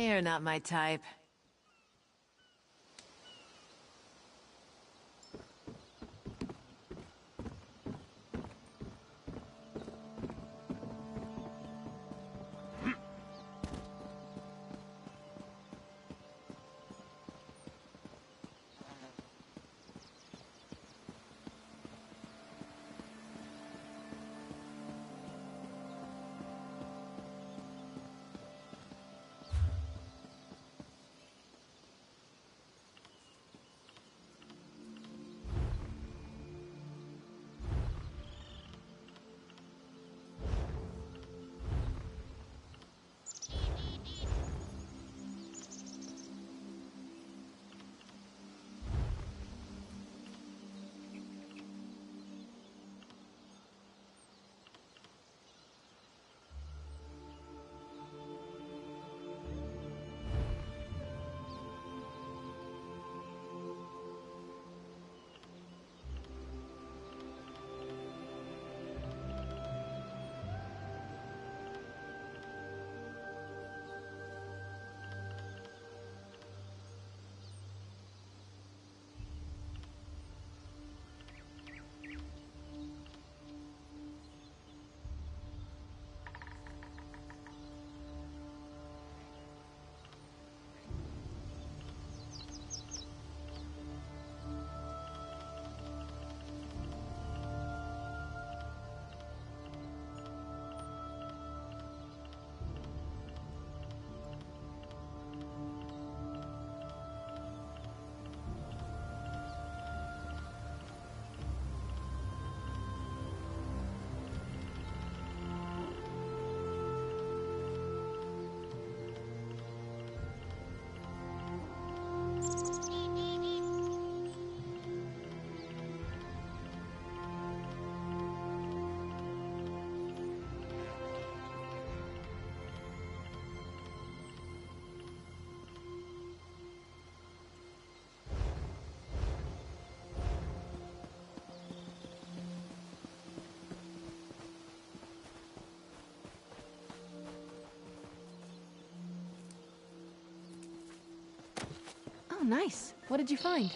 You're not my type. Oh, nice. What did you find?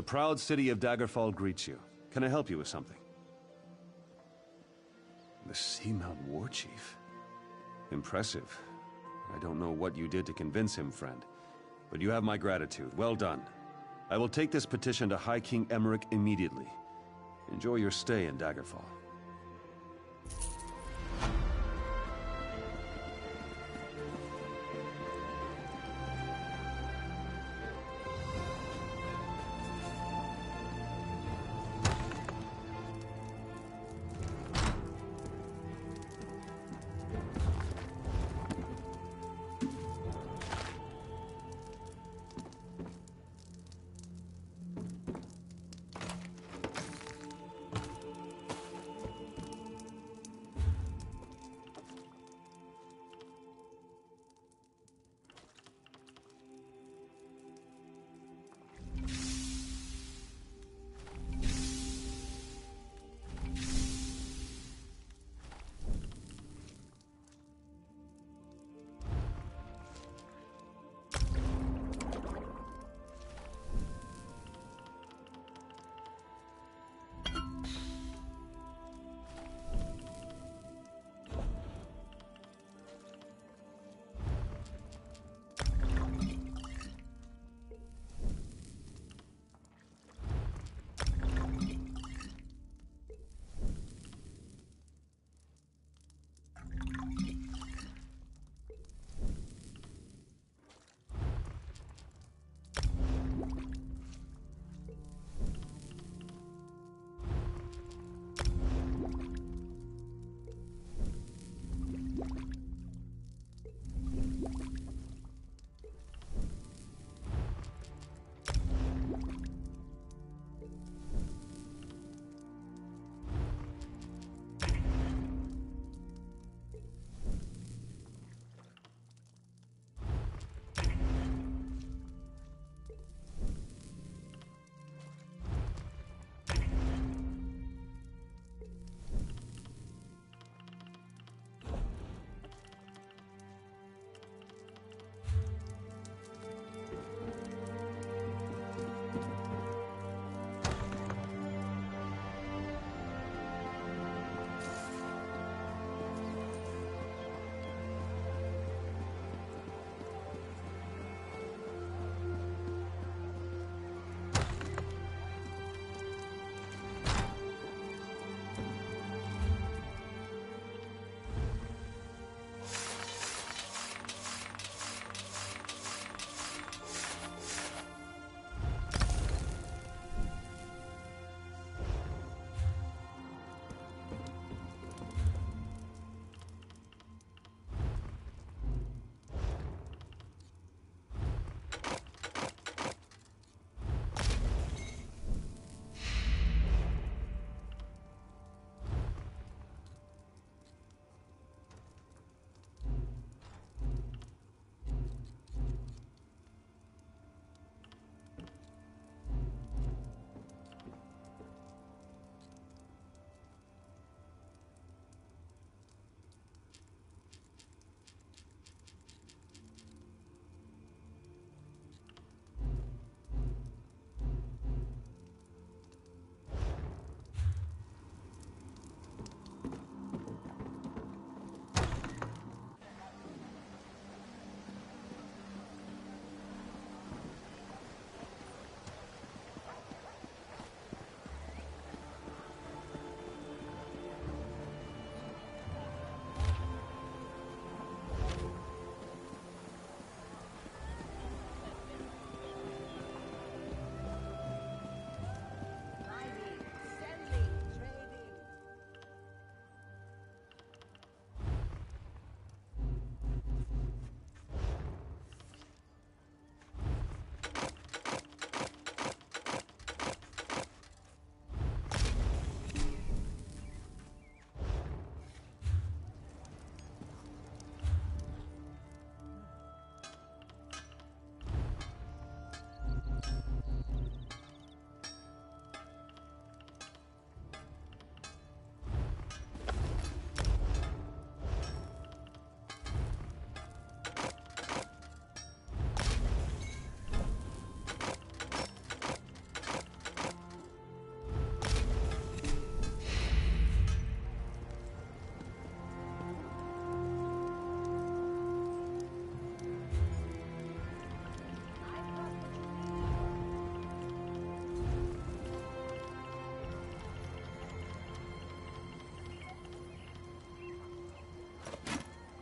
The proud city of Daggerfall greets you. Can I help you with something? The Seamount War Chief? Impressive. I don't know what you did to convince him, friend. But you have my gratitude. Well done. I will take this petition to High King Emmerich immediately. Enjoy your stay in Daggerfall.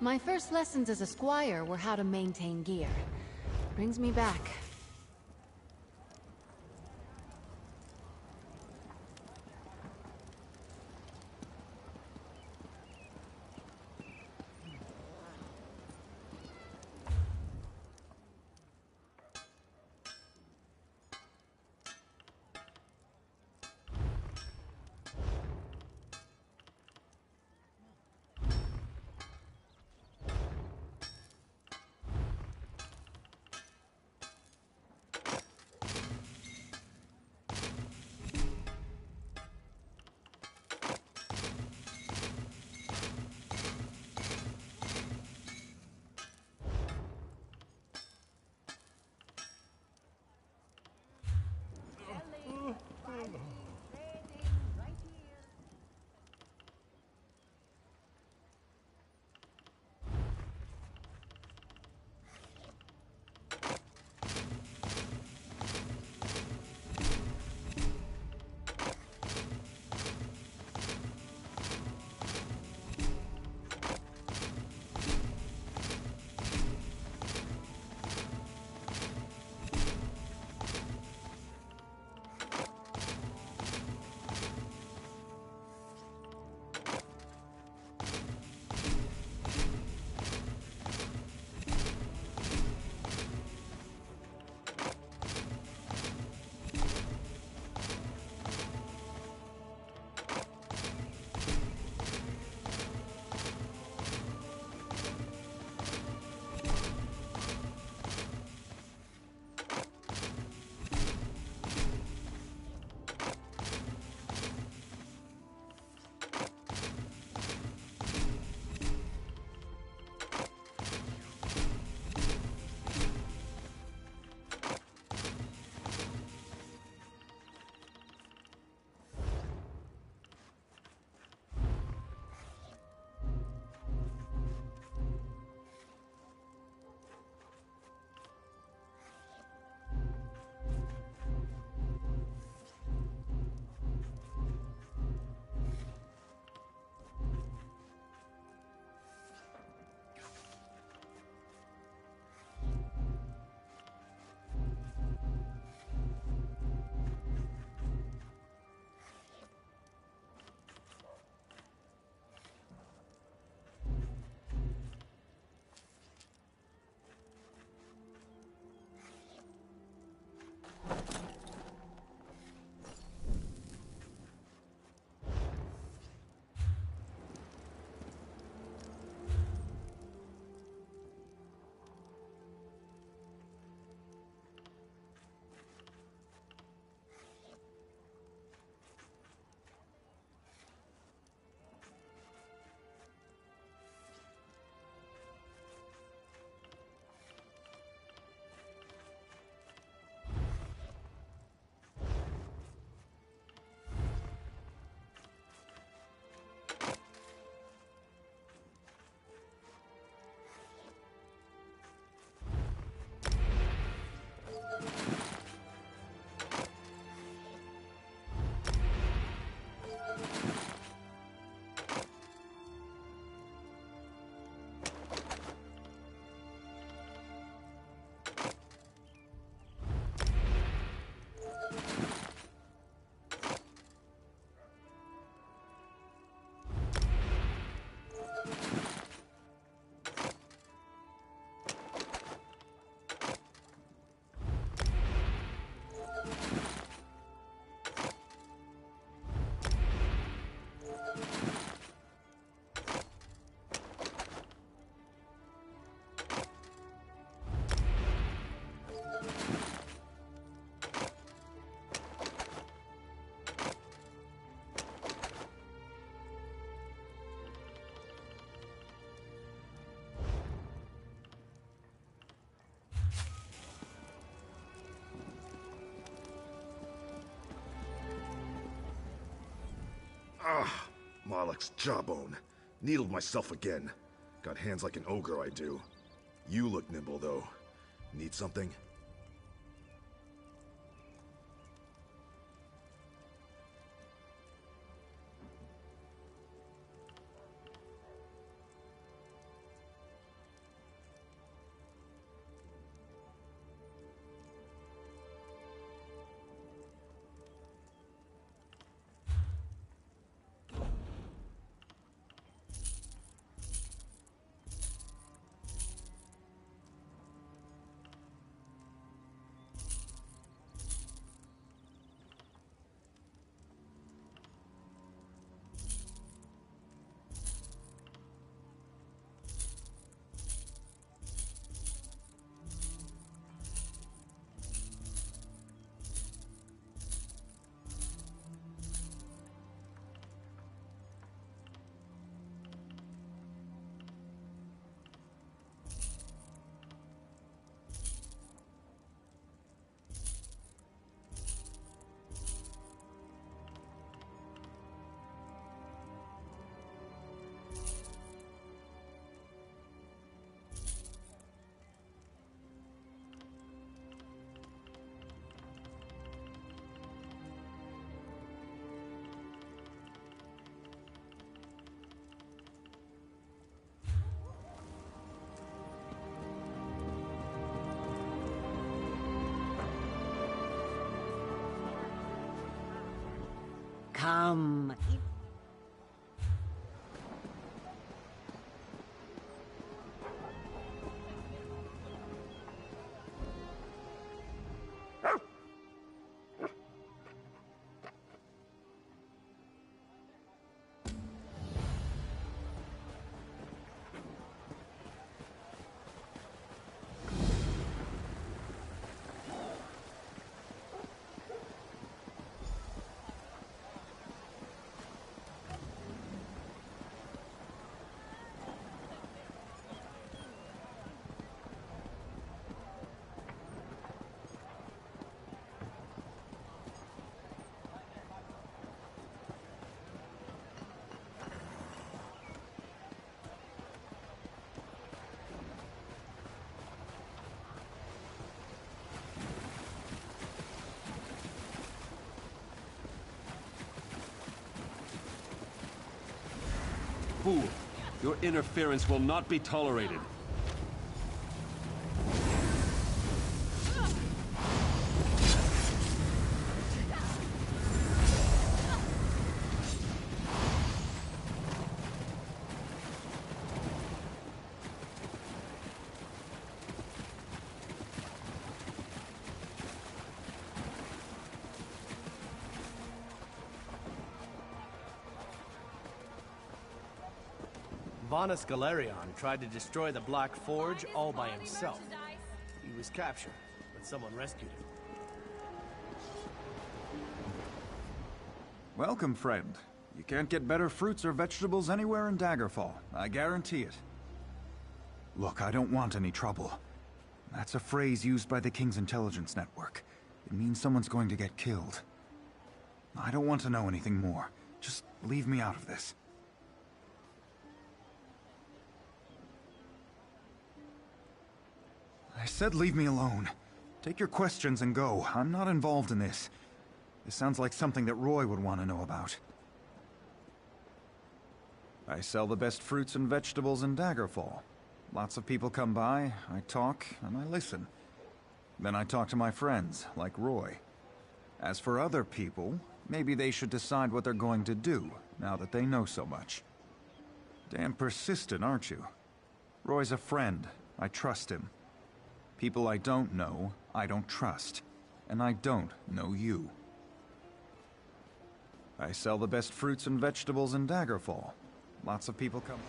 My first lessons as a squire were how to maintain gear. Brings me back. Ah, Malak's jawbone. Needled myself again. Got hands like an ogre, I do. You look nimble, though. Need something? Come. Fool! Your interference will not be tolerated. Vanus Galerion tried to destroy the Black Forge all by himself. He was captured, but someone rescued him. Welcome, friend. You can't get better fruits or vegetables anywhere in Daggerfall. I guarantee it. Look, I don't want any trouble. That's a phrase used by the King's intelligence network. It means someone's going to get killed. I don't want to know anything more. Just leave me out of this. I said leave me alone. Take your questions and go. I'm not involved in this. This sounds like something that Roy would want to know about. I sell the best fruits and vegetables in Daggerfall. Lots of people come by, I talk, and I listen. Then I talk to my friends, like Roy. As for other people, maybe they should decide what they're going to do, now that they know so much. Damn persistent, aren't you? Roy's a friend. I trust him. People I don't know, I don't trust. And I don't know you. I sell the best fruits and vegetables in Daggerfall. Lots of people come...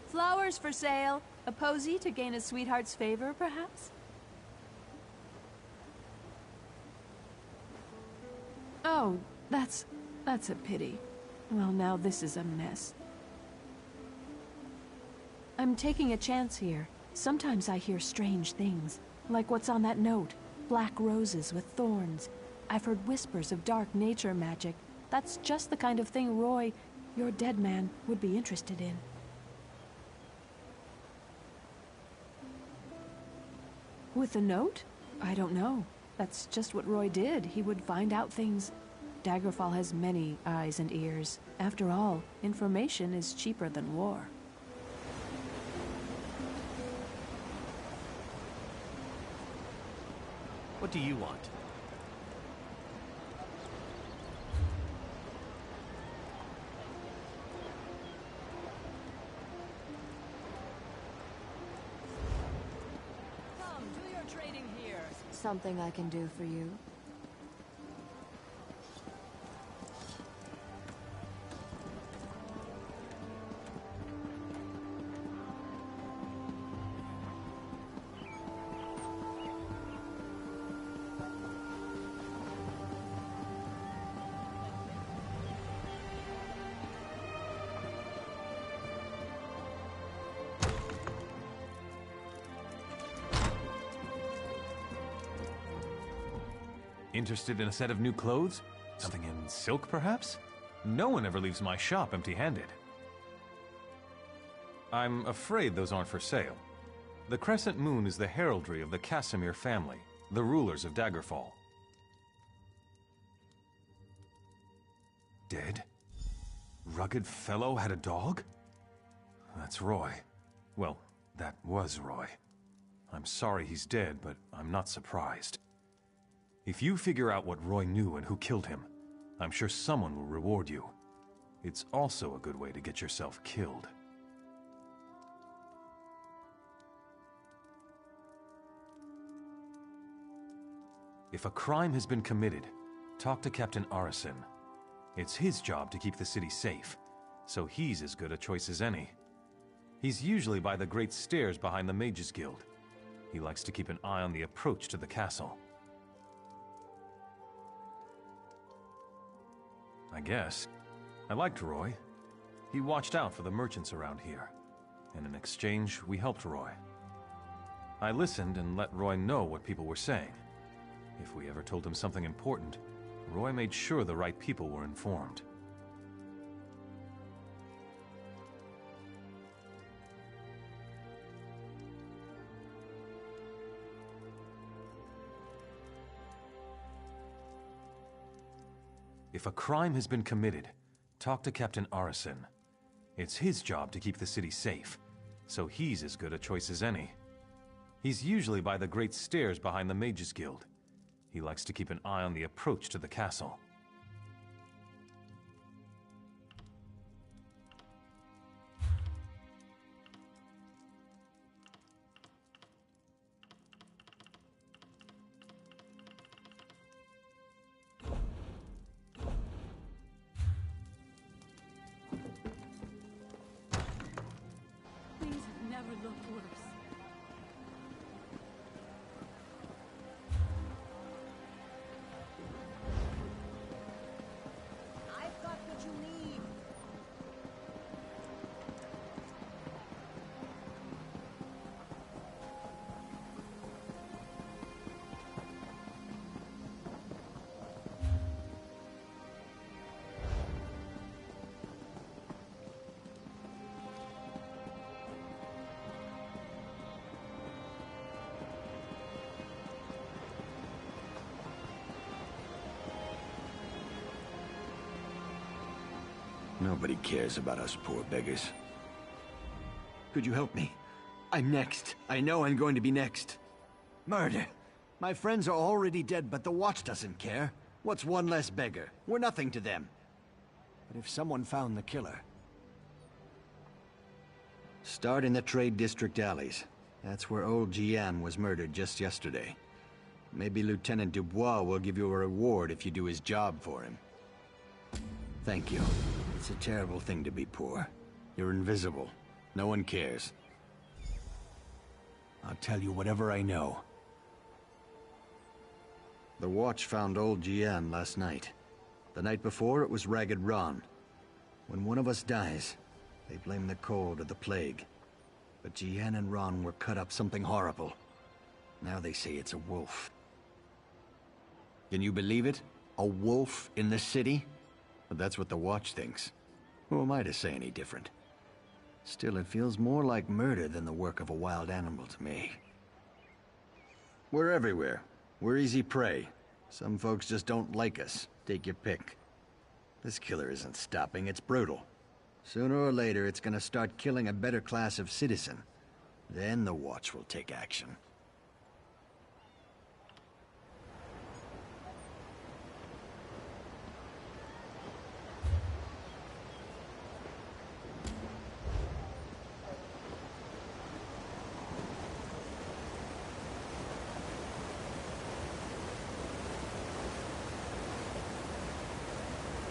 Flowers for sale. A posy to gain a sweetheart's favor, perhaps? Oh, that's a pity. Well, now this is a mess. I'm taking a chance here. Sometimes I hear strange things, like what's on that note. Black roses with thorns. I've heard whispers of dark nature magic. That's just the kind of thing Roy, your dead man, would be interested in. With the note? I don't know. That's just what Roy did. He would find out things. Daggerfall has many eyes and ears. After all, information is cheaper than war. What do you want? Come, do your trading here. Something I can do for you? Interested in a set of new clothes? Something in silk, perhaps? No one ever leaves my shop empty-handed. I'm afraid those aren't for sale. The crescent moon is the heraldry of the Casimir family, the rulers of Daggerfall. Dead? Rugged fellow had a dog? That's Roy. Well, That was Roy. I'm sorry he's dead, but I'm not surprised. If you figure out what Roy knew and who killed him, I'm sure someone will reward you. It's also a good way to get yourself killed. If a crime has been committed, talk to Captain Arison. It's his job to keep the city safe, so he's as good a choice as any. He's usually by the great stairs behind the Mages Guild. He likes to keep an eye on the approach to the castle. I guess. I liked Roy. He watched out for the merchants around here, and in exchange, we helped Roy. I listened and let Roy know what people were saying. If we ever told him something important, Roy made sure the right people were informed. If a crime has been committed, talk to Captain Arison. It's his job to keep the city safe, so he's as good a choice as any. He's usually by the great stairs behind the Mages Guild. He likes to keep an eye on the approach to the castle. Things have never looked worse. I've got what you need. Nobody cares about us poor beggars. Could you help me? I'm next. I know I'm going to be next. Murder. My friends are already dead, but the Watch doesn't care. What's one less beggar? We're nothing to them. But if someone found the killer... Start in the Trade District alleys. That's where old Jian was murdered just yesterday. Maybe Lieutenant Dubois will give you a reward if you do his job for him. Thank you. It's a terrible thing to be poor. You're invisible. No one cares. I'll tell you whatever I know. The Watch found old Jian last night. The night before, it was Ragged Ron. When one of us dies, they blame the cold or the plague. But Jian and Ron were cut up something horrible. Now they say it's a wolf. Can you believe it? A wolf in the city? But that's what the Watch thinks. Who am I to say any different? Still, it feels more like murder than the work of a wild animal to me. We're everywhere. We're easy prey. Some folks just don't like us. Take your pick. This killer isn't stopping, it's brutal. Sooner or later, it's gonna start killing a better class of citizen. Then the Watch will take action.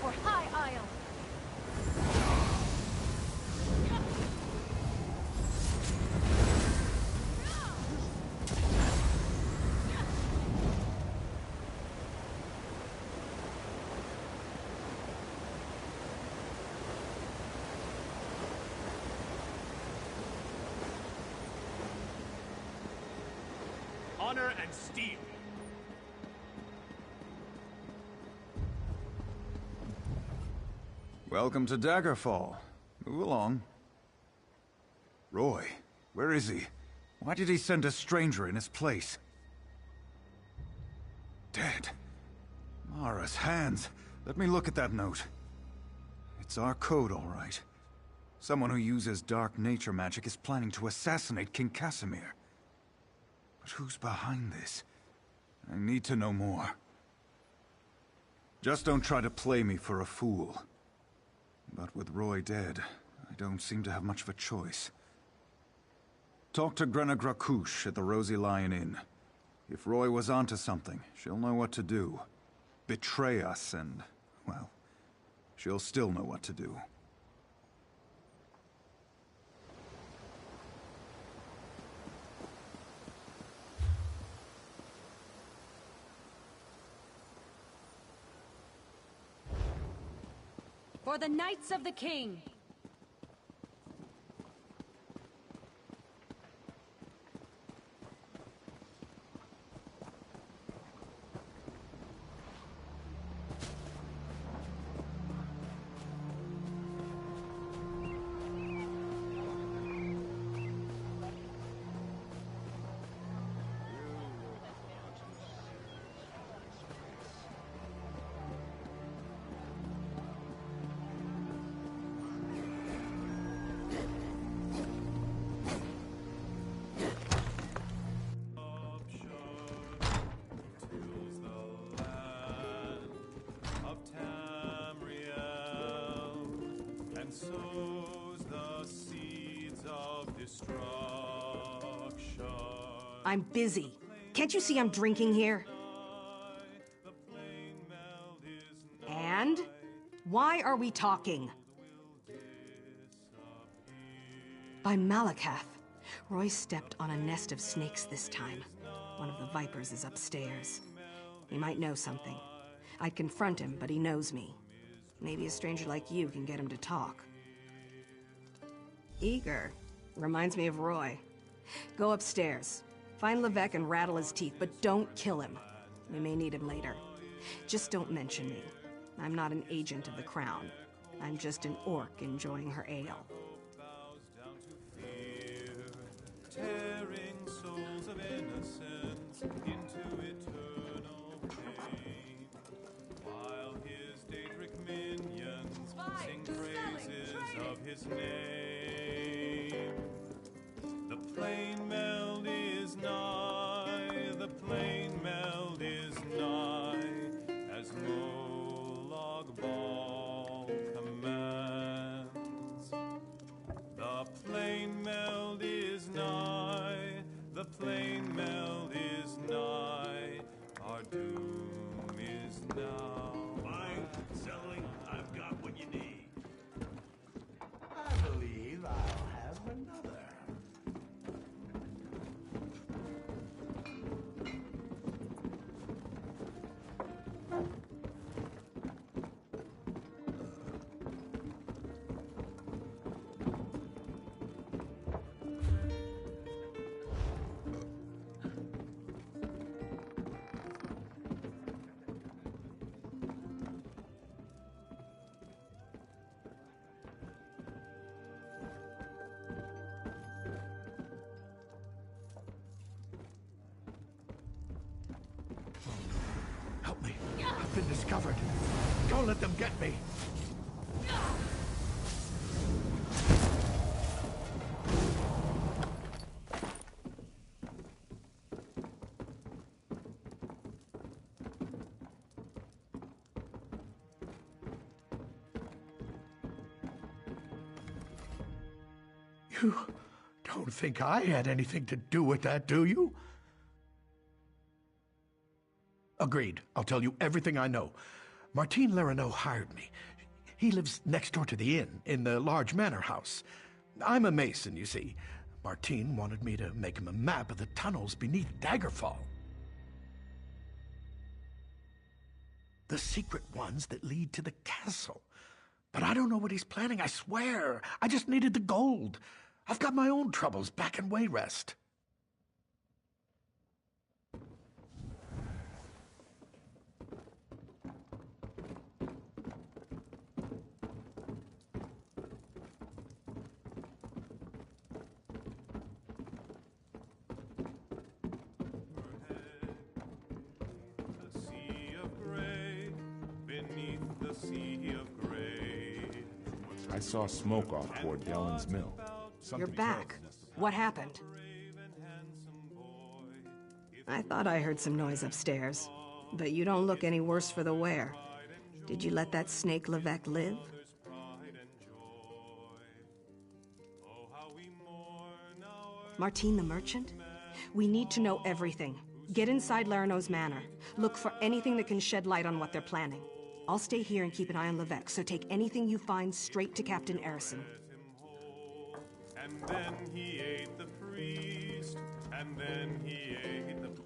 For High Isle! Honor and steel. Welcome to Daggerfall. Move along. Roy, where is he? Why did he send a stranger in his place? Dead. Mara's hands. Let me look at that note. It's our code, all right. Someone who uses dark nature magic is planning to assassinate King Casimir. But who's behind this? I need to know more. Just don't try to play me for a fool. But with Roy dead, I don't seem to have much of a choice. Talk to Grenna Grakush at the Rosy Lion Inn. If Roy was onto something, she'll know what to do. Betray us and, well, she'll still know what to do. For the Knights of the King! Sows the seeds of destruction. I'm busy. Can't you see I'm drinking here? And? Why are we talking? By Malakath. Roy stepped on a nest of snakes this time. One of the vipers is upstairs. He might know something. I'd confront him, but he knows me. Maybe a stranger like you can get him to talk. Eager. Reminds me of Roy. Go upstairs. Find Levesque and rattle his teeth, but don't kill him. We may need him later. Just don't mention me. I'm not an agent of the Crown. I'm just an orc enjoying her ale. Tearing souls of innocence into eternal pain, while his Daedric minions sing praises of his name. The plain meld is nigh, the plain meld is nigh, as Molag Bal commands. The plain meld is nigh, the plain meld is nigh, our doom is now. Buying, selling, I've got what you need. I believe I'll have another. Help me. I've been discovered. Don't let them get me. You don't think I had anything to do with that, do you? Agreed. I'll tell you everything I know. Martine Lerineau hired me. He lives next door to the inn, in the large manor house. I'm a mason, you see. Martine wanted me to make him a map of the tunnels beneath Daggerfall. The secret ones that lead to the castle. But I don't know what he's planning, I swear. I just needed the gold. I've got my own troubles back in Wayrest. Sea of gray, beneath the sea of gray. I saw smoke off toward Dellen's mill. You're back. What happened? I thought I heard some noise upstairs, but you don't look any worse for the wear. Did you let that snake Levesque live? Martine the merchant? We need to know everything. Get inside Larano's manor. Look for anything that can shed light on what they're planning. I'll stay here and keep an eye on Levesque, so take anything you find straight to Captain Arison. And then he ate the priest, and then he ate the priest.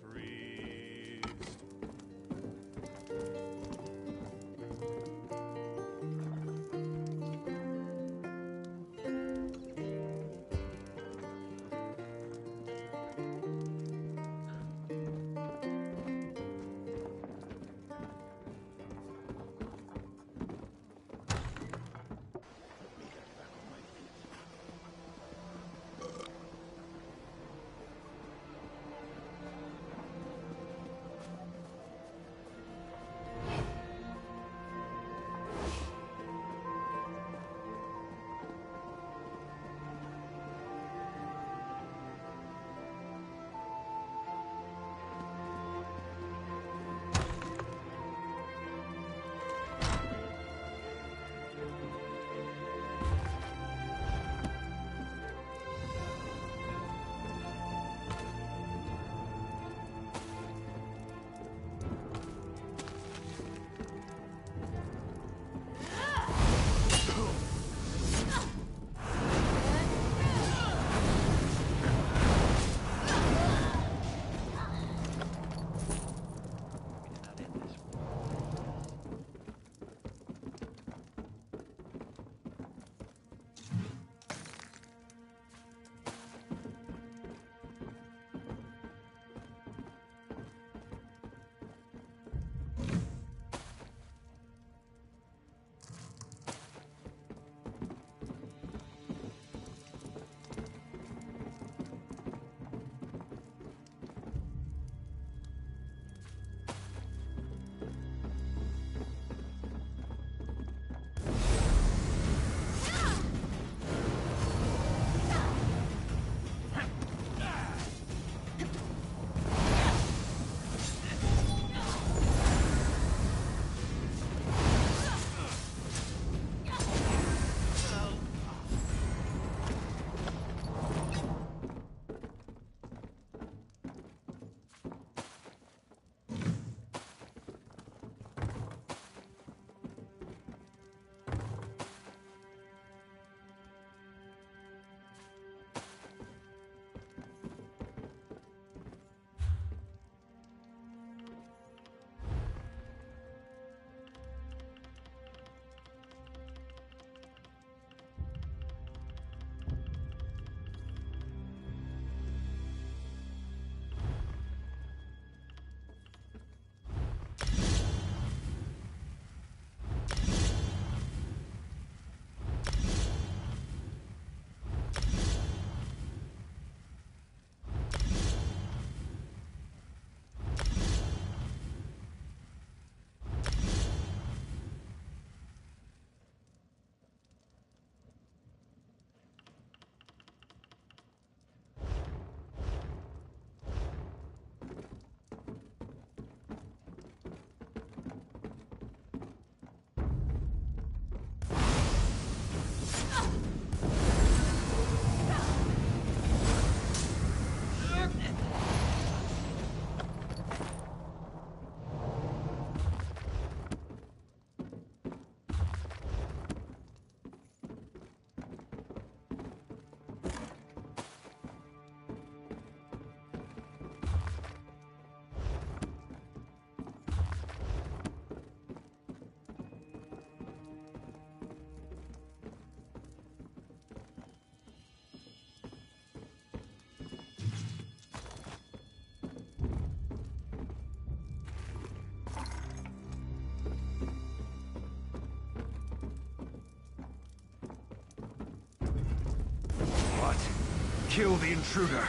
Kill the intruder.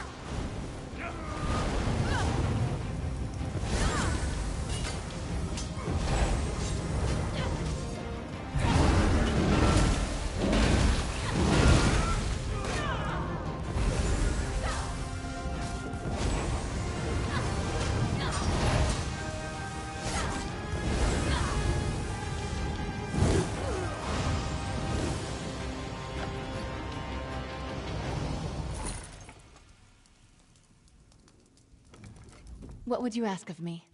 What would you ask of me?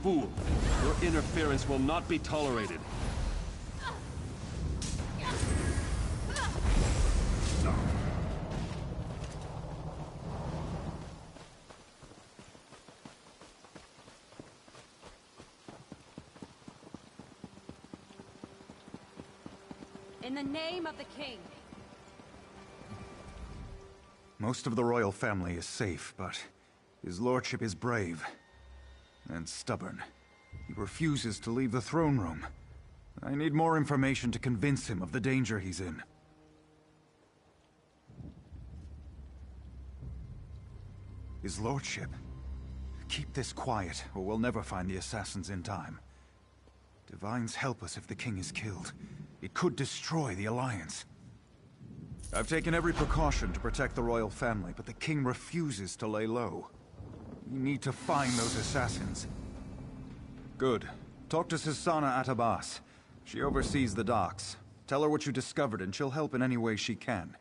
Fool! Your interference will not be tolerated. In the name of the king. Most of the royal family is safe, but his lordship is brave and stubborn. He refuses to leave the throne room. I need more information to convince him of the danger he's in. His lordship. Keep this quiet, or we'll never find the assassins in time. Divines help us if the king is killed. It could destroy the Alliance. I've taken every precaution to protect the royal family, but the king refuses to lay low. We need to find those assassins. Good. Talk to Sisana Atabas. She oversees the docks. Tell her what you discovered and she'll help in any way she can.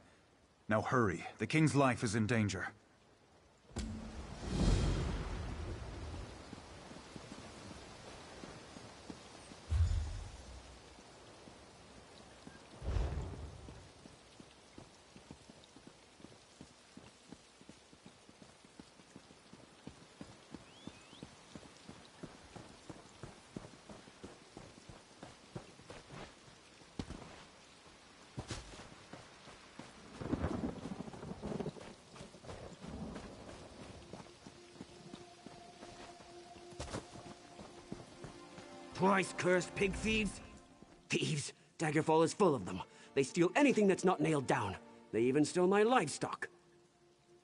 Now hurry. The king's life is in danger. Twice-cursed pig thieves? Thieves? Daggerfall is full of them. They steal anything that's not nailed down. They even stole my livestock.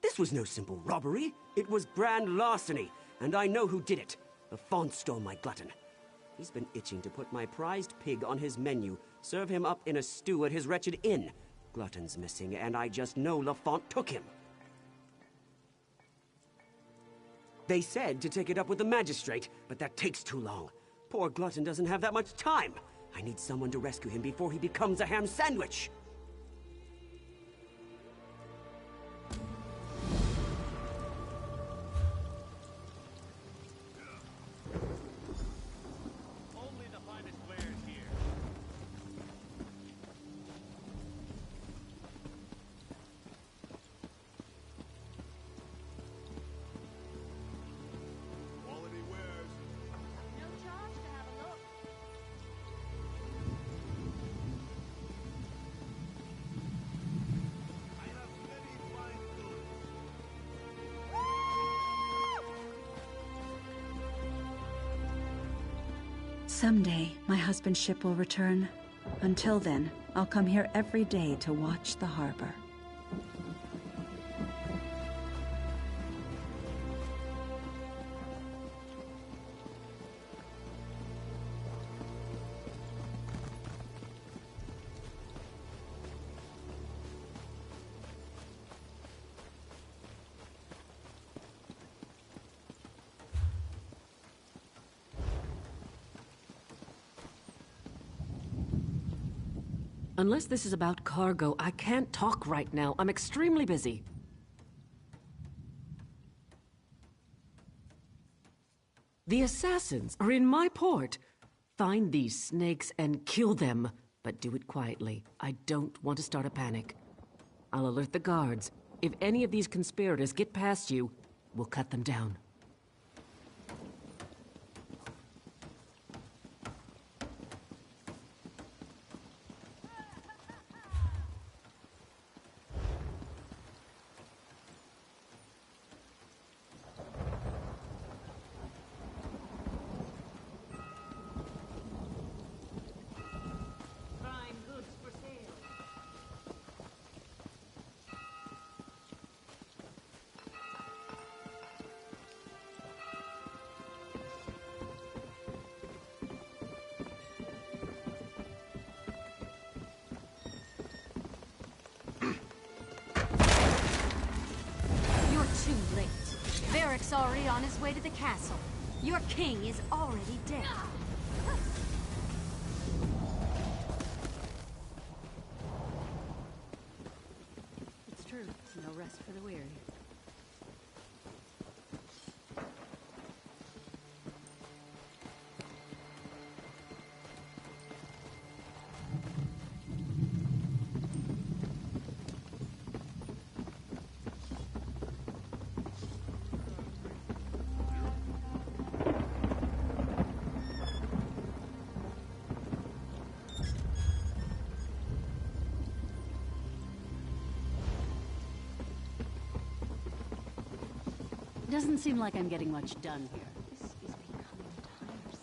This was no simple robbery. It was grand larceny, and I know who did it. Lafont stole my glutton. He's been itching to put my prized pig on his menu, serve him up in a stew at his wretched inn. Glutton's missing, and I just know Lafont took him. They said to take it up with the magistrate, but that takes too long. Poor Glutton doesn't have that much time. I need someone to rescue him before he becomes a ham sandwich. Only the finest wares here. Quality wares. No charge to have a look. I have many fine goods. Someday, my husband's ship will return. Until then, I'll come here every day to watch the harbor. Unless this is about cargo, I can't talk right now. I'm extremely busy. The assassins are in my port. Find these snakes and kill them, but do it quietly. I don't want to start a panic. I'll alert the guards. If any of these conspirators get past you, we'll cut them down. Too late. Varric's already on his way to the castle. Your king is already dead. It's true. No rest for the weary. Doesn't seem like I'm getting much done here. This is becoming tiresome.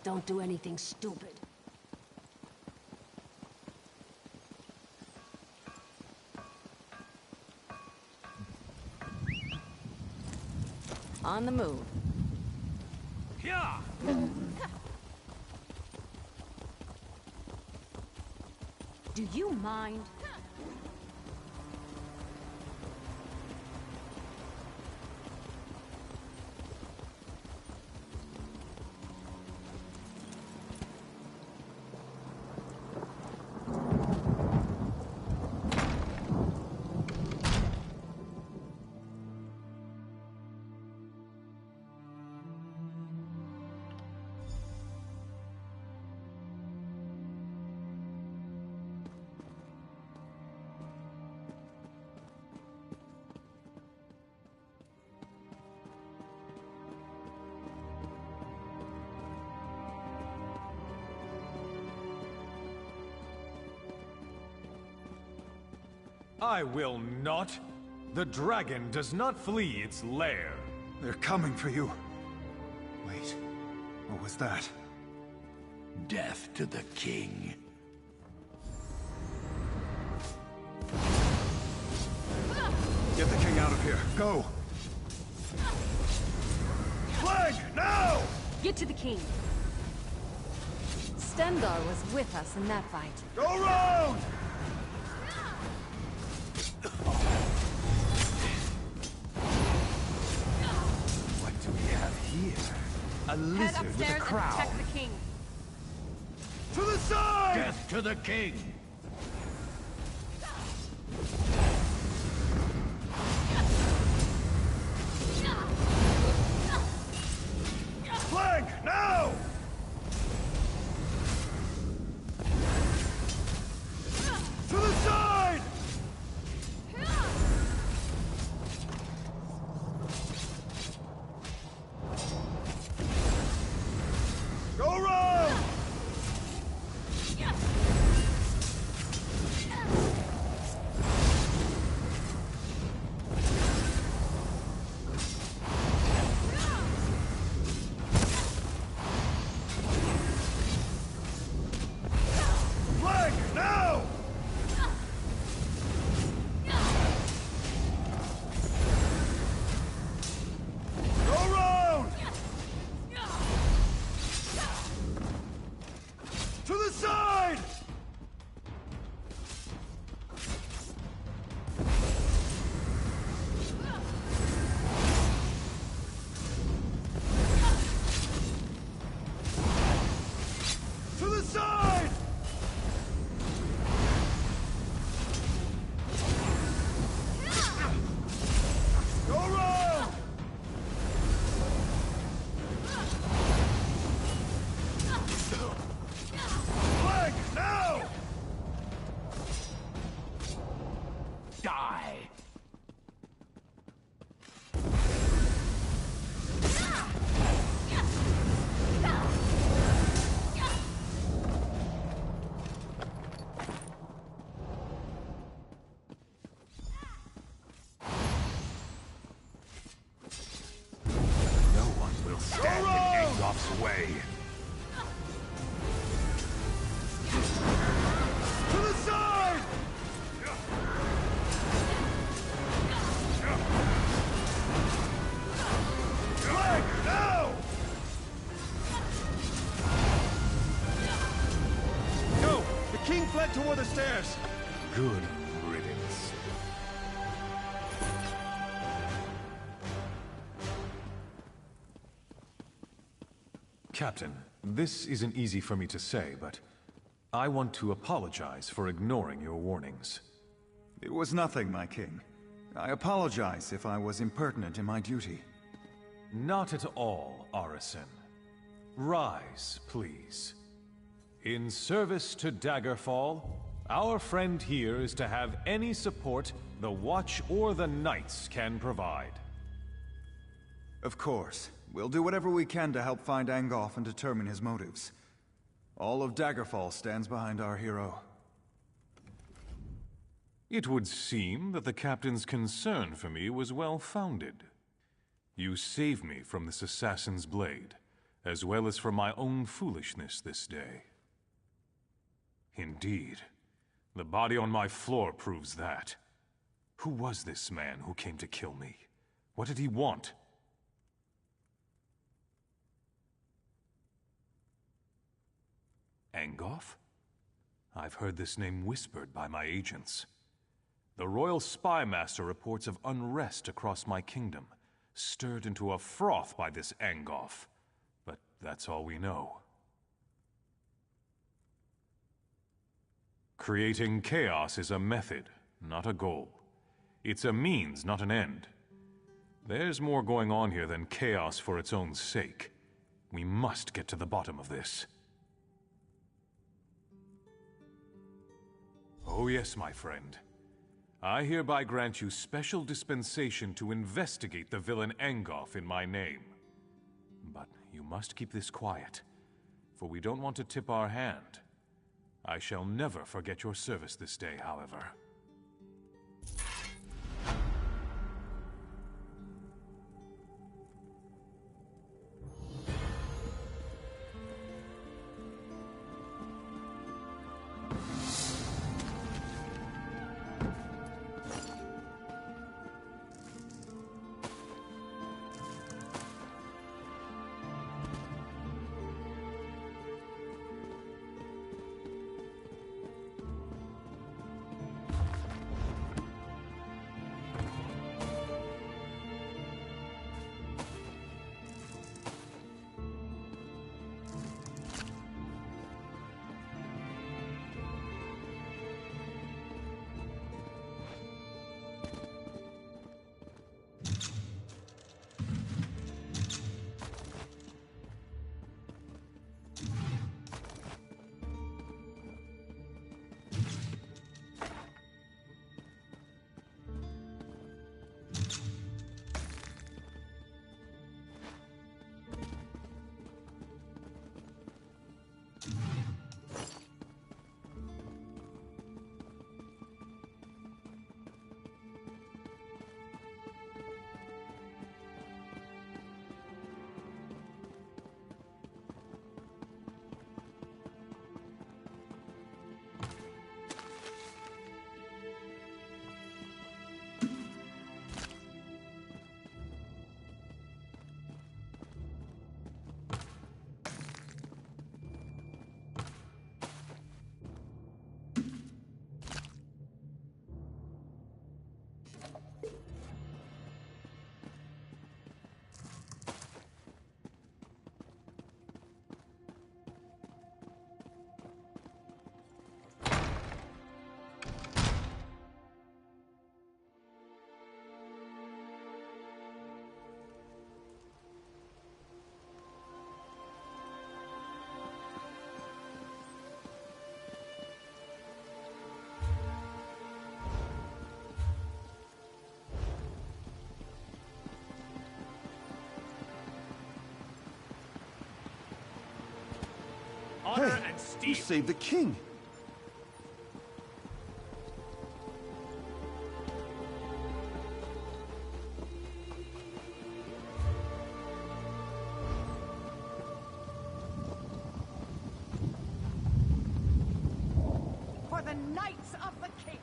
Don't do anything stupid. On the move. Yeah. Do you mind? I will not. The dragon does not flee its lair. They're coming for you. Wait, what was that? Death to the king. Get the king out of here. Go! Flag, now! Get to the king. Stendarr was with us in that fight. Go round! What do we have here? A Head lizard with a upstairs and crown. protect the king. To the side! Death to the king! Flank, now! To the side! Go round! back toward the stairs! Good riddance. Captain, this isn't easy for me to say, but I want to apologize for ignoring your warnings. It was nothing, my king. I apologize if I was impertinent in my duty. Not at all, Arisen. Rise, please. In service to Daggerfall, our friend here is to have any support the Watch or the Knights can provide. Of course. We'll do whatever we can to help find Angoff and determine his motives. All of Daggerfall stands behind our hero. It would seem that the Captain's concern for me was well-founded. You saved me from this assassin's blade, as well as from my own foolishness this day. Indeed, the body on my floor proves that. Who was this man who came to kill me? What did he want? Angoff? I've heard this name whispered by my agents. The Royal Spy Master reports of unrest across my kingdom, stirred into a froth by this Angoff. But that's all we know. Creating chaos is a method, not a goal. It's a means, not an end. There's more going on here than chaos for its own sake. We must get to the bottom of this. Oh yes, my friend. I hereby grant you special dispensation to investigate the villain Angoff in my name. But you must keep this quiet, for we don't want to tip our hand. I shall never forget your service this day, however. Hey, you saved the king! For the Knights of the King!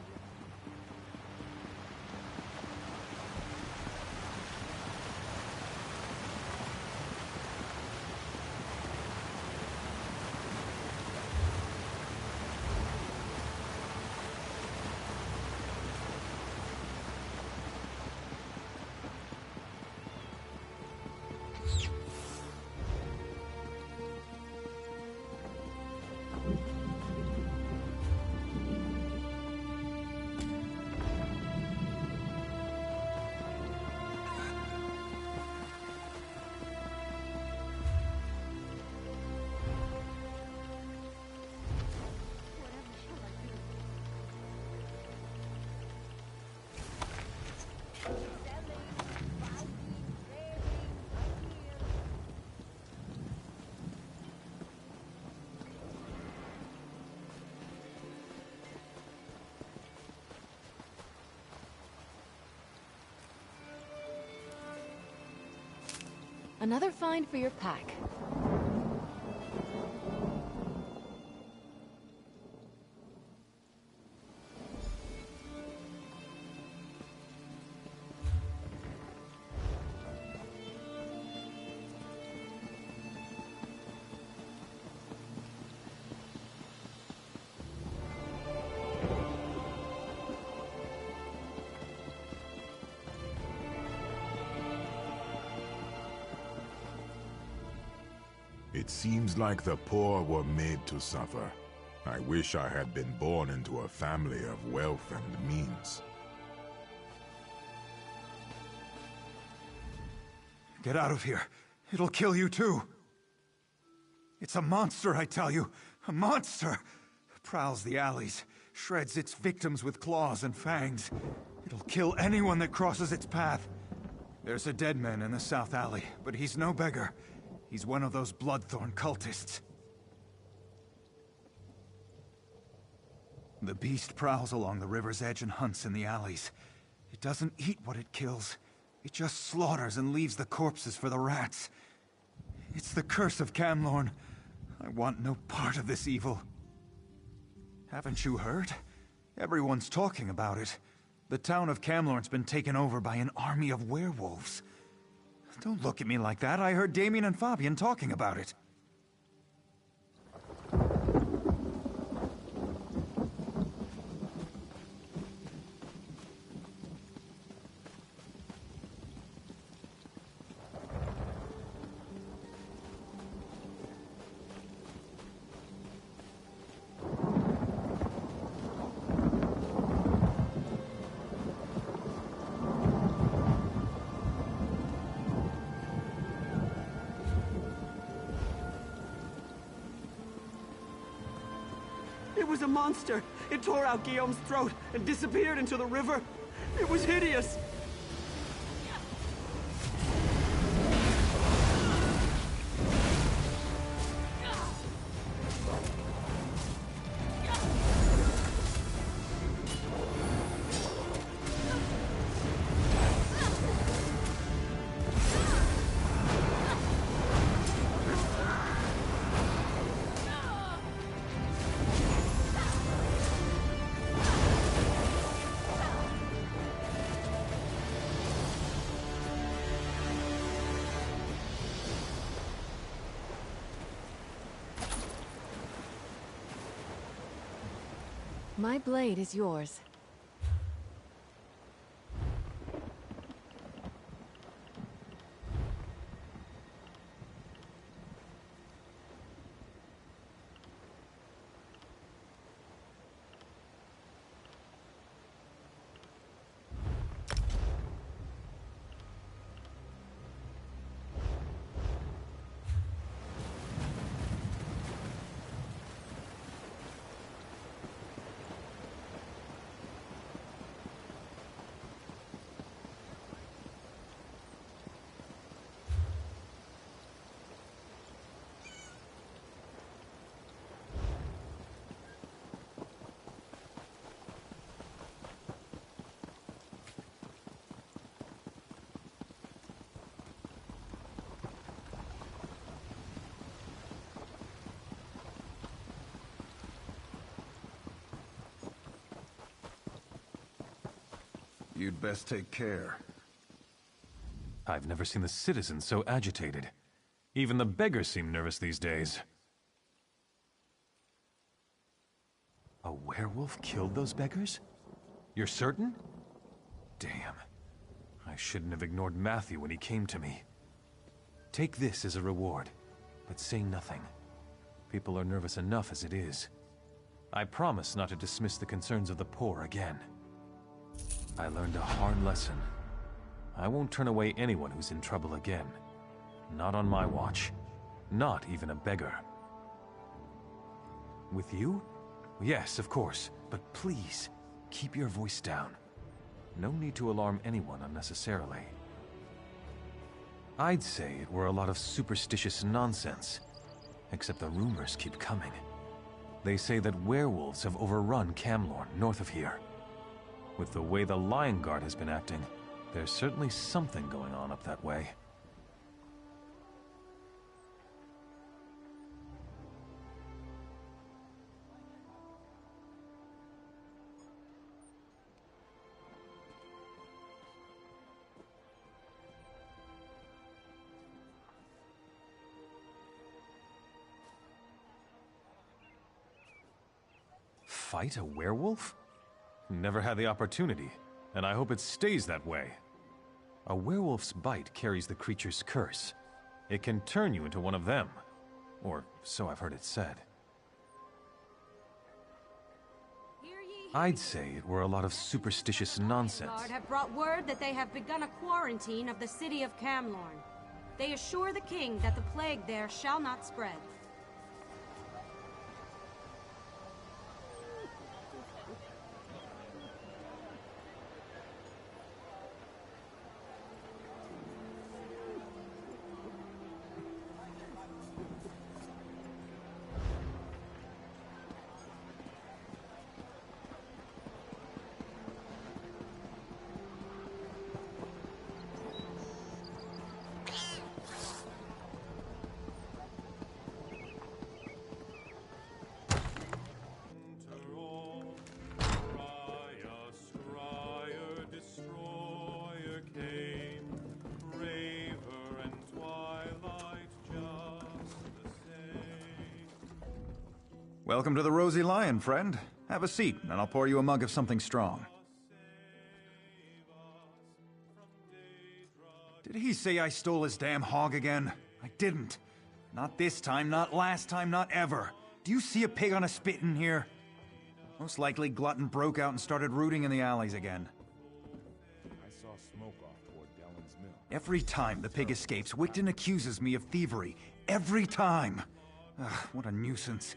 Another find for your pack. It seems like the poor were made to suffer. I wish I had been born into a family of wealth and means. Get out of here. It'll kill you too. It's a monster, I tell you. A monster! Prowls the alleys, shreds its victims with claws and fangs. It'll kill anyone that crosses its path. There's a dead man in the south alley, but he's no beggar. He's one of those Bloodthorn cultists. The beast prowls along the river's edge and hunts in the alleys. It doesn't eat what it kills. It just slaughters and leaves the corpses for the rats. It's the curse of Camlorn. I want no part of this evil. Haven't you heard? Everyone's talking about it. The town of Camlorn's been taken over by an army of werewolves. Don't look at me like that. I heard Damien and Fabian talking about it. It was a monster! It tore out Guillaume's throat and disappeared into the river! It was hideous! My blade is yours. You'd best take care. I've never seen the citizens so agitated. Even the beggars seem nervous these days. A werewolf killed those beggars? You're certain? Damn. I shouldn't have ignored Matthew when he came to me. Take this as a reward, but say nothing. People are nervous enough as it is. I promise not to dismiss the concerns of the poor again. I learned a hard lesson. I won't turn away anyone who's in trouble again. Not on my watch. Not even a beggar. With you? Yes, of course. But please, keep your voice down. No need to alarm anyone unnecessarily. I'd say it were a lot of superstitious nonsense. Except the rumors keep coming. They say that werewolves have overrun Camlorn, north of here. With the way the Lion Guard has been acting, there's certainly something going on up that way. fight a werewolf? Never had the opportunity, and I hope it stays that way. A werewolf's bite carries the creature's curse. It can turn you into one of them. Or so I've heard it said. I'd say it were a lot of superstitious nonsense. Guard have brought word that they have begun a quarantine of the city of Camlorn. They assure the king that the plague there shall not spread. Welcome to the Rosy Lion, friend. Have a seat, and I'll pour you a mug of something strong. Did he say I stole his damn hog again? I didn't. Not this time, not last time, not ever. Do you see a pig on a spit in here? Most likely Glutton broke out and started rooting in the alleys again. I saw smoke off toward Dellen's mill. Every time the pig escapes, Wigton accuses me of thievery. Every time! Ugh, what a nuisance.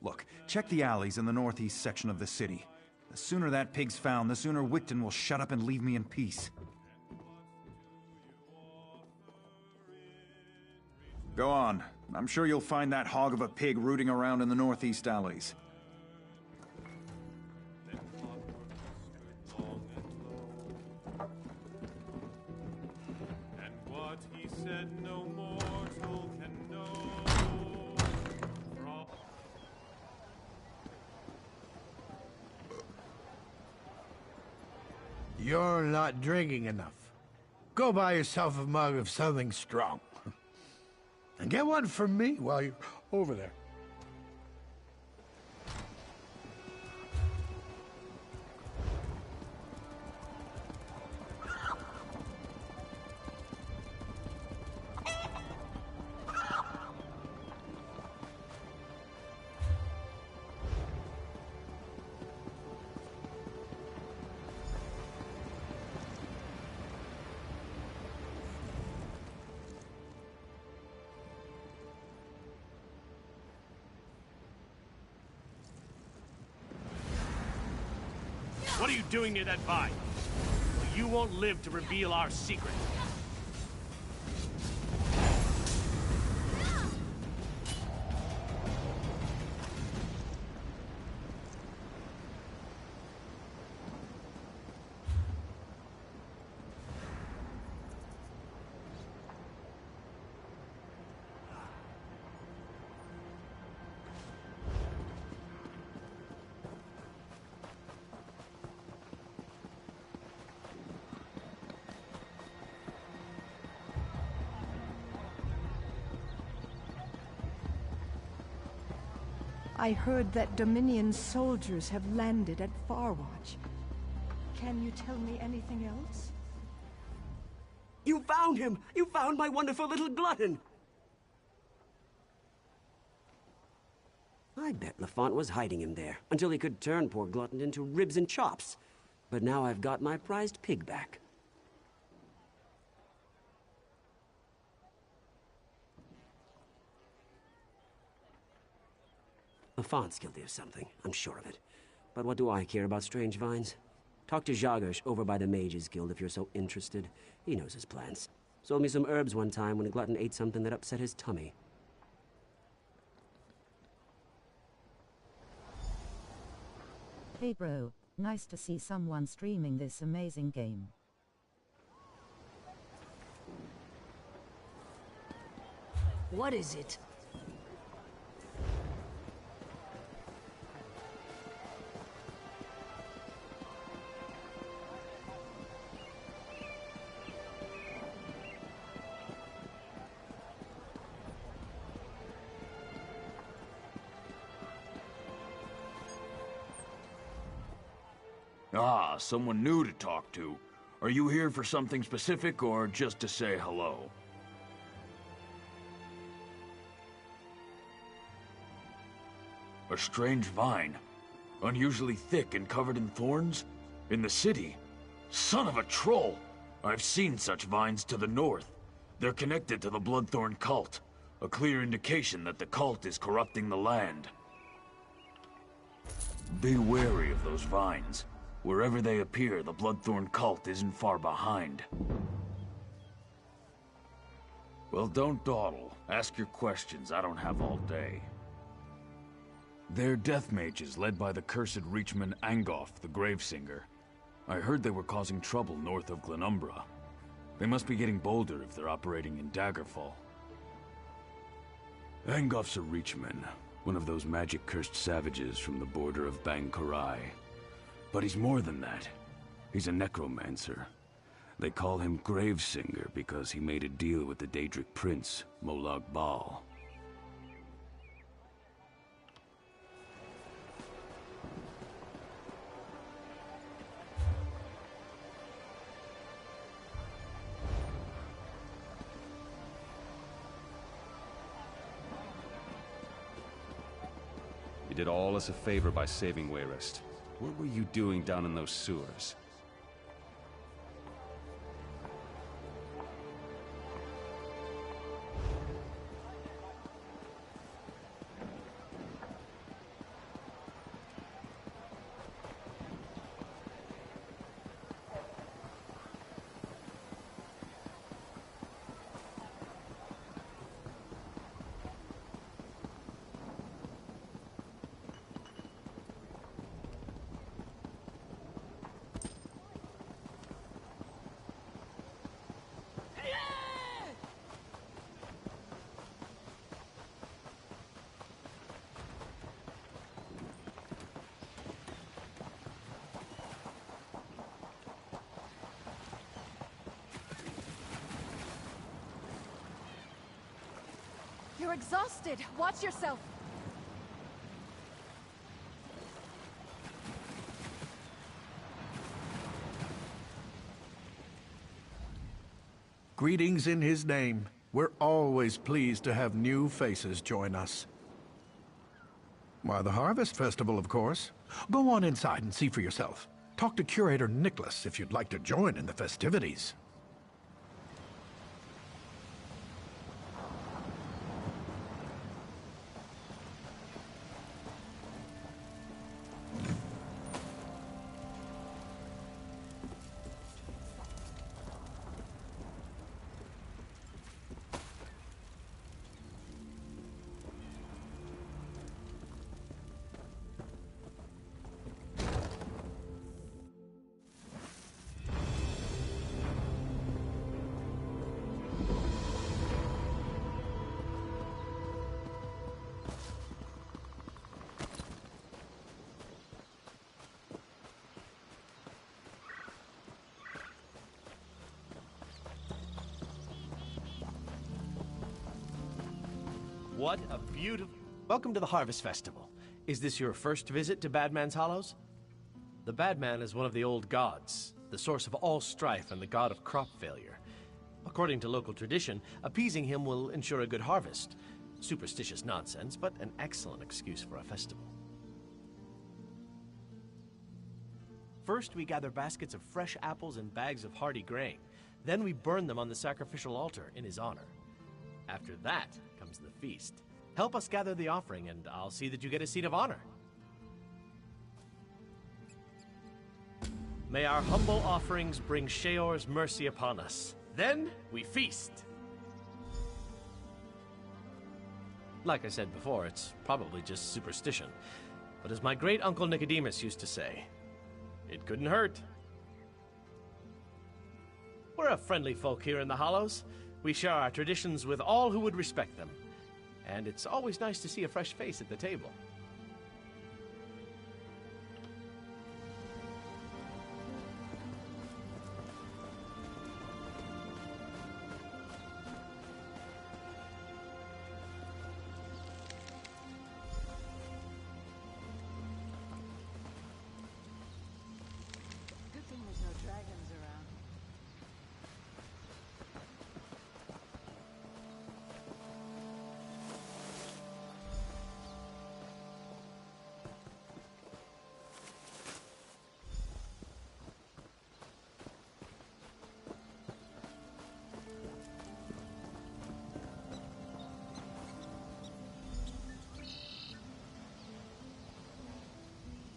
Look, check the alleys in the northeast section of the city. The sooner that pig's found, the sooner Wigton will shut up and leave me in peace. Go on. I'm sure you'll find that hog of a pig rooting around in the northeast alleys. And what he said no mortal can know. You're not drinking enough. Go buy yourself a mug of something strong. And get one for me while you're over there. What are you doing near that vine? Well, you won't live to reveal our secret. I heard that Dominion soldiers have landed at Farwatch. Can you tell me anything else? You found him! You found my wonderful little glutton! I bet Lafont was hiding him there, until he could turn poor Glutton into ribs and chops. But now I've got my prized pig back. Lafont's guilty of something, I'm sure of it. But what do I care about strange vines? Talk to Jagersh over by the Mages Guild if you're so interested. He knows his plans. Sold me some herbs one time when a glutton ate something that upset his tummy. Hey bro, nice to see someone streaming this amazing game. What is it? Ah, someone new to talk to. Are you here for something specific or just to say hello? A strange vine. Unusually thick and covered in thorns? In the city? Son of a troll! I've seen such vines to the north. They're connected to the Bloodthorn cult. A clear indication that the cult is corrupting the land. Be wary of those vines. Wherever they appear, the Bloodthorn cult isn't far behind. Well, don't dawdle. Ask your questions. I don't have all day. They're death mages led by the cursed Reachman Angoff, the Gravesinger. I heard they were causing trouble north of Glenumbra. They must be getting bolder if they're operating in Daggerfall. Angoff's a Reachman, one of those magic-cursed savages from the border of Bang-Korai. But he's more than that. He's a necromancer. They call him Gravesinger because he made a deal with the Daedric prince, Molag Bal. You did all us a favor by saving Wayrest. What were you doing down in those sewers? You're exhausted. Watch yourself. Greetings in his name. We're always pleased to have new faces join us. Why, the Harvest Festival, of course. Go on inside and see for yourself. Talk to Curator Nicholas if you'd like to join in the festivities. What a beautiful... Welcome to the Harvest Festival. Is this your first visit to Badman's Hollows? The Badman is one of the old gods, the source of all strife and the god of crop failure. According to local tradition, appeasing him will ensure a good harvest. Superstitious nonsense, but an excellent excuse for a festival. First, we gather baskets of fresh apples and bags of hardy grain. Then we burn them on the sacrificial altar in his honor. After that comes the feast. Help us gather the offering, and I'll see that you get a seat of honor. May our humble offerings bring Sheor's mercy upon us. Then we feast. Like I said before, it's probably just superstition. But as my great-uncle Nicodemus used to say, it couldn't hurt. We're a friendly folk here in the Hollows. We share our traditions with all who would respect them. And it's always nice to see a fresh face at the table.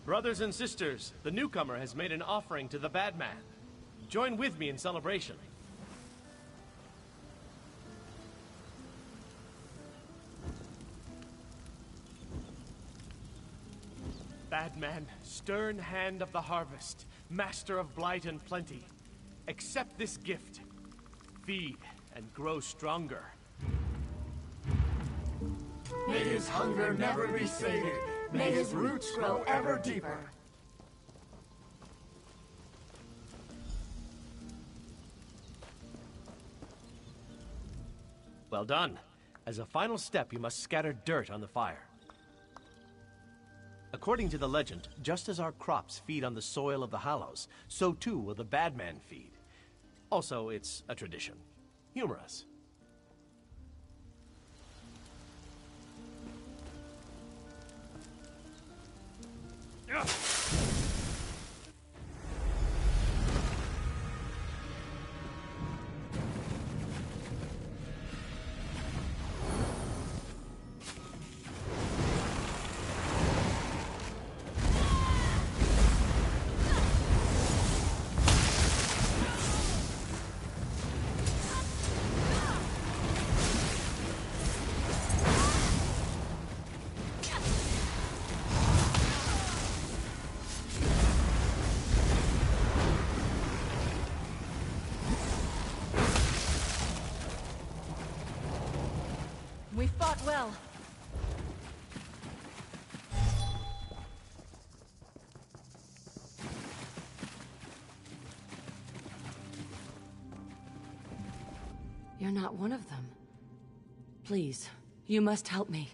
Brothers and sisters, the newcomer has made an offering to the bad man. Join with me in celebration. Bad man, stern hand of the harvest, master of blight and plenty, accept this gift. Feed and grow stronger. May his hunger never be sated. May his roots grow ever deeper. Well done. As a final step, you must scatter dirt on the fire. According to the legend, just as our crops feed on the soil of the Hallows, so too will the bad man feed. Also, it's a tradition. Humor us. We fought well. You're not one of them. Please, you must help me.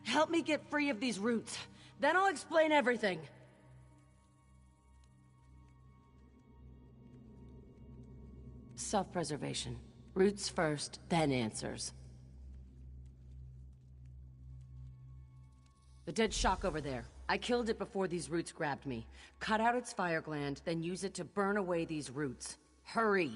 Help me get free of these roots. Then I'll explain everything. Self-preservation. Roots first, then answers. The dead shock over there. I killed it before these roots grabbed me. Cut out its fire gland, then use it to burn away these roots. Hurry!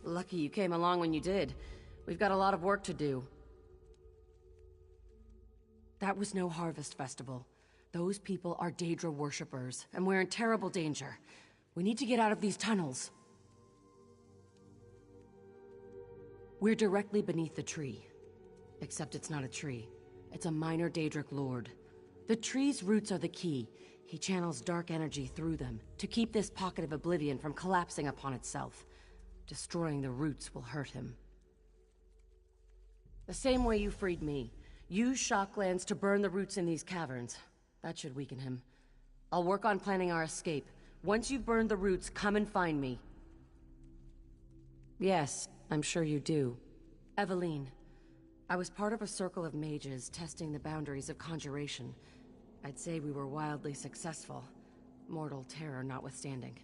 Lucky you came along when you did. We've got a lot of work to do. That was no harvest festival. Those people are Daedra worshippers, and we're in terrible danger. We need to get out of these tunnels. We're directly beneath the tree. Except it's not a tree. It's a minor Daedric lord. The tree's roots are the key. He channels dark energy through them to keep this pocket of oblivion from collapsing upon itself. Destroying the roots will hurt him. The same way you freed me. Use shock glands to burn the roots in these caverns. That should weaken him. I'll work on planning our escape. Once you've burned the roots, come and find me. Yes, I'm sure you do. Eveline. I was part of a circle of mages testing the boundaries of conjuration. I'd say we were wildly successful. Mortal terror notwithstanding.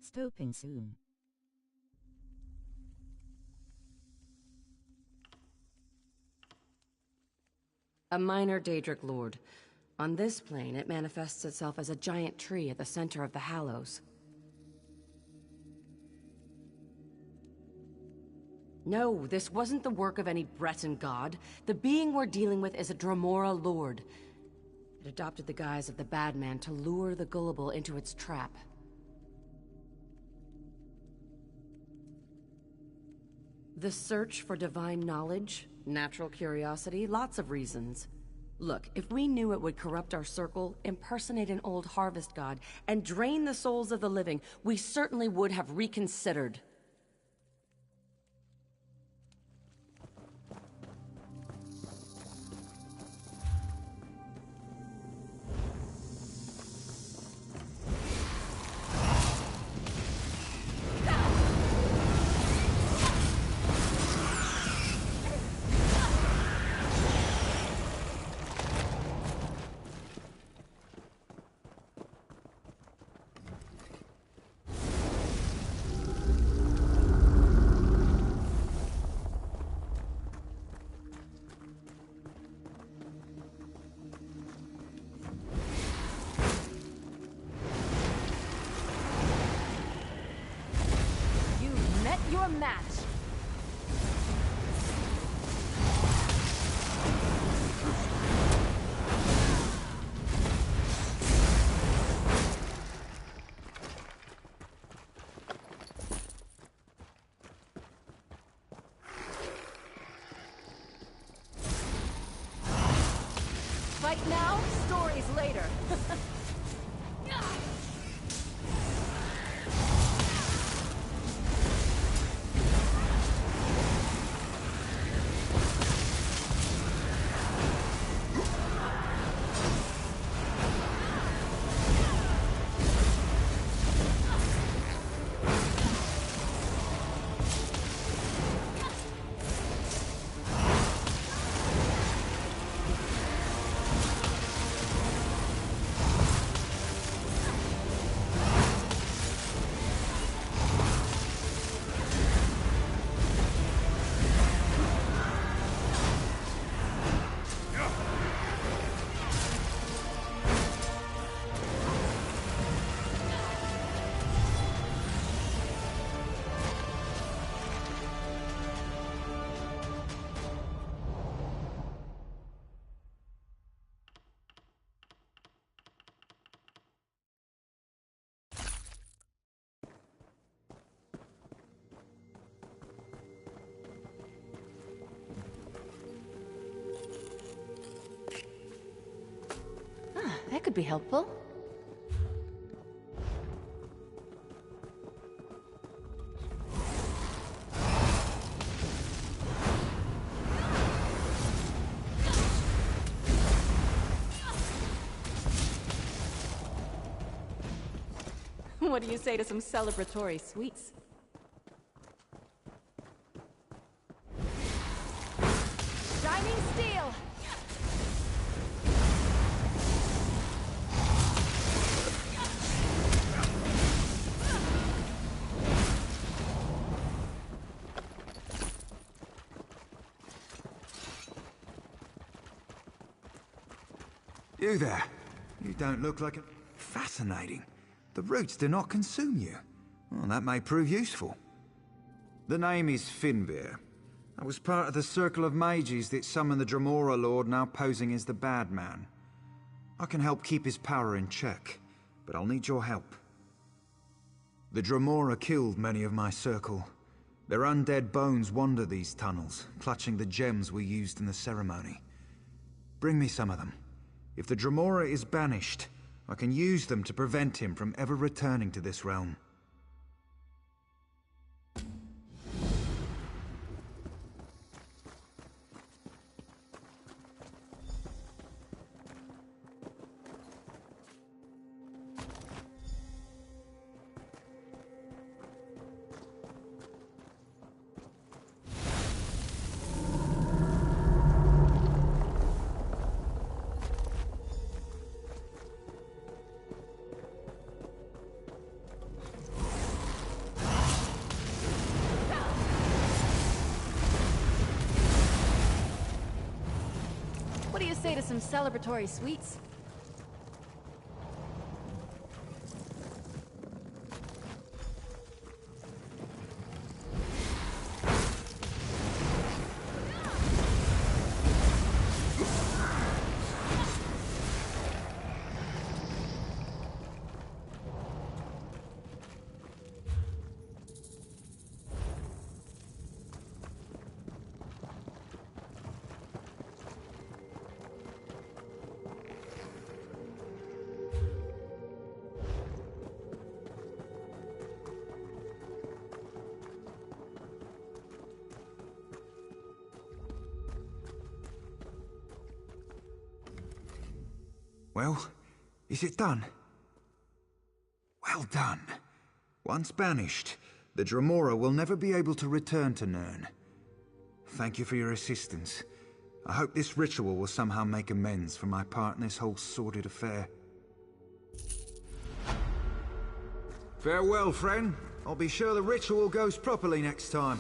Stopping soon. A minor Daedric lord. On this plane, it manifests itself as a giant tree at the center of the Hallows. No, this wasn't the work of any Breton god. The being we're dealing with is a Dremora lord. It adopted the guise of the bad man to lure the gullible into its trap. The search for divine knowledge, natural curiosity, lots of reasons. Look, if we knew it would corrupt our circle, impersonate an old harvest god, and drain the souls of the living, we certainly would have reconsidered. Your match. Fight now, stories later. That could be helpful. What do you say to some celebratory sweets? Shining steel! You there. You don't look like a... Fascinating. The roots do not consume you. Well, that may prove useful. The name is Finnveer. I was part of the circle of mages that summoned the Dremora Lord, now posing as the bad man. I can help keep his power in check, but I'll need your help. The Dremora killed many of my circle. Their undead bones wander these tunnels, clutching the gems we used in the ceremony. Bring me some of them. If the Dremora is banished, I can use them to prevent him from ever returning to this realm. What do you say to some celebratory sweets? Well, is it done? Well done. Once banished, the Dremora will never be able to return to Nirn. Thank you for your assistance. I hope this ritual will somehow make amends for my part in this whole sordid affair. Farewell, friend. I'll be sure the ritual goes properly next time.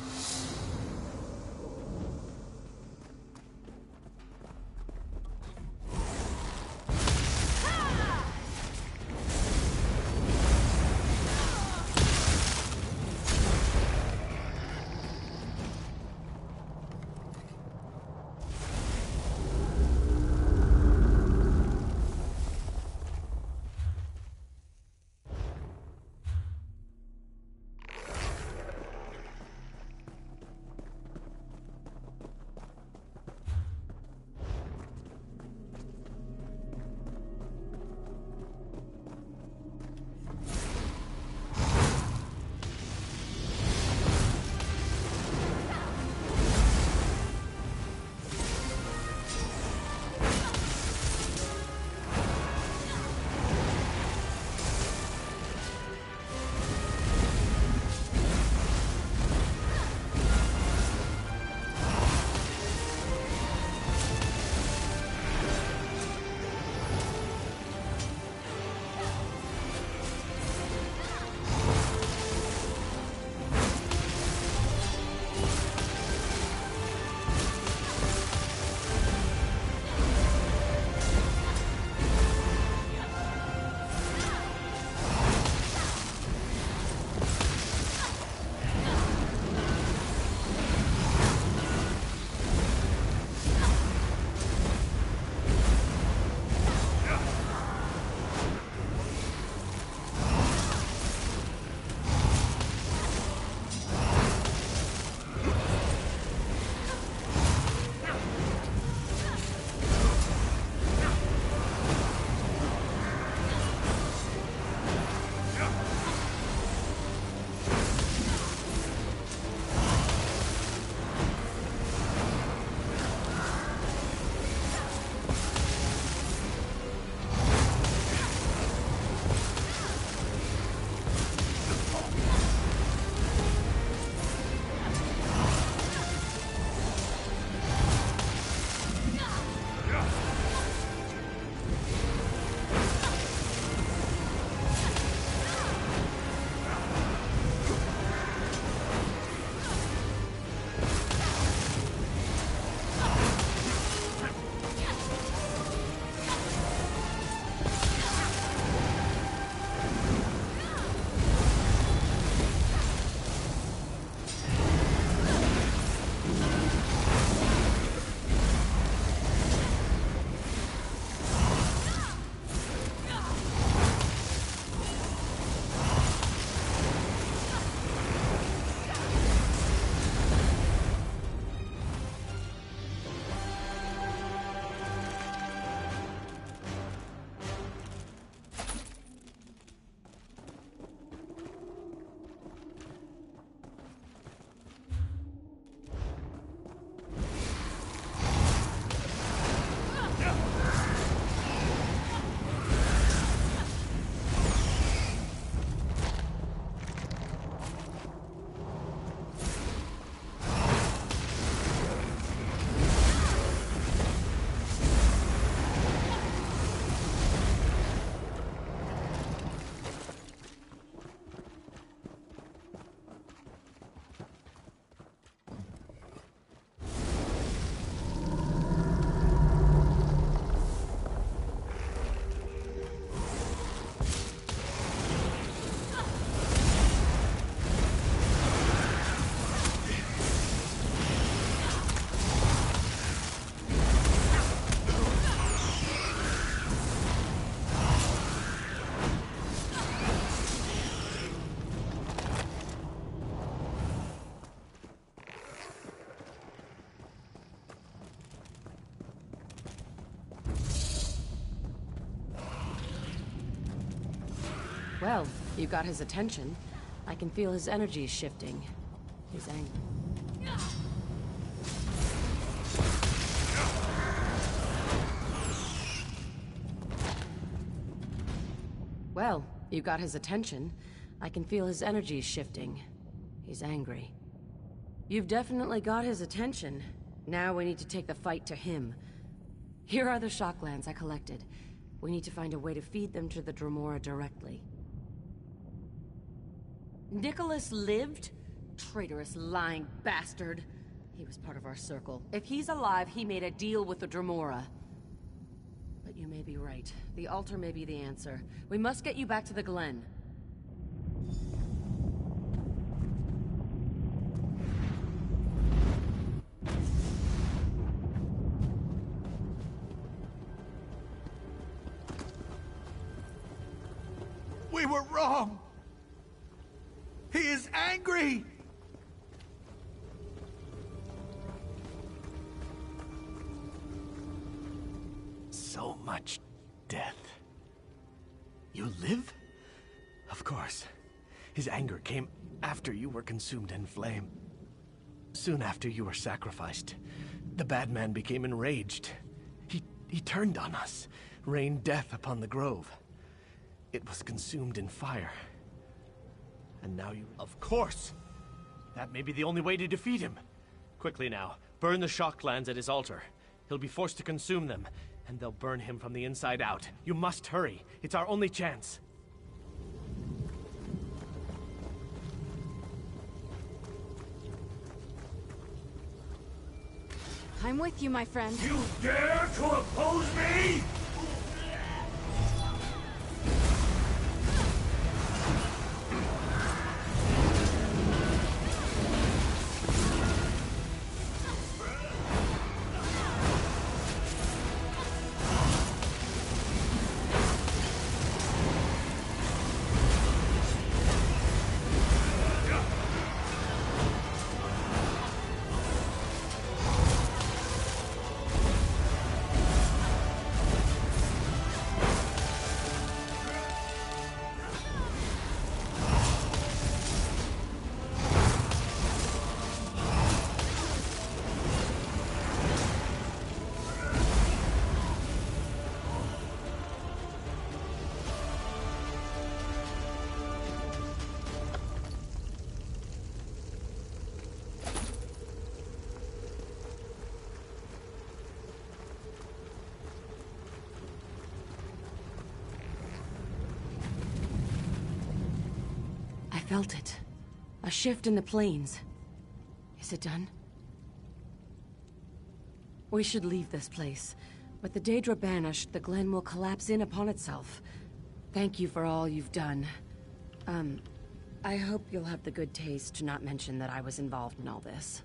Well, you got his attention. I can feel his energy shifting. His anger. Well, you got his attention. I can feel his energy shifting. He's angry. You've definitely got his attention. Now we need to take the fight to him. Here are the shocklands I collected. We need to find a way to feed them to the Dremora directly. Nicholas lived? Traitorous, lying bastard. He was part of our circle. If he's alive, he made a deal with the Dremora. But you may be right. The altar may be the answer. We must get you back to the Glen. We were wrong! He is angry! So much death. You live? Of course. His anger came after you were consumed in flame. Soon after you were sacrificed, the bad man became enraged. He turned on us, rained death upon the grove. It was consumed in fire. And now you... Of course! That may be the only way to defeat him. Quickly now, burn the shocklands at his altar. He'll be forced to consume them, and they'll burn him from the inside out. You must hurry. It's our only chance. I'm with you, my friend. You dare to oppose me? I felt it. A shift in the plains. Is it done? We should leave this place. With the Daedra banished, the Glen will collapse in upon itself. Thank you for all you've done. I hope you'll have the good taste to not mention that I was involved in all this.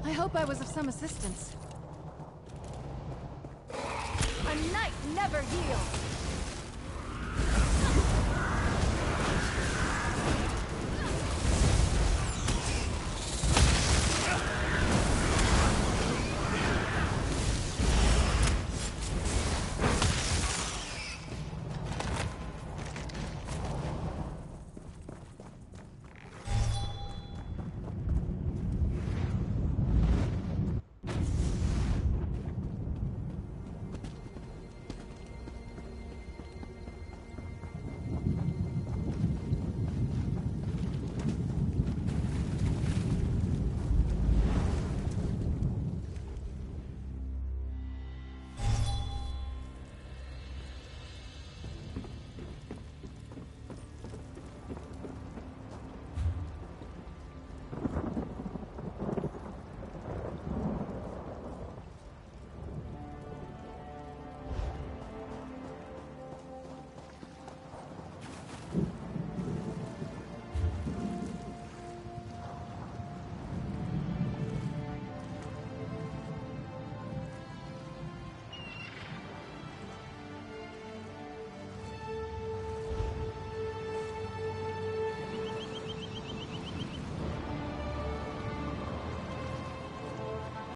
I hope I was of some assistance. A knight never yields!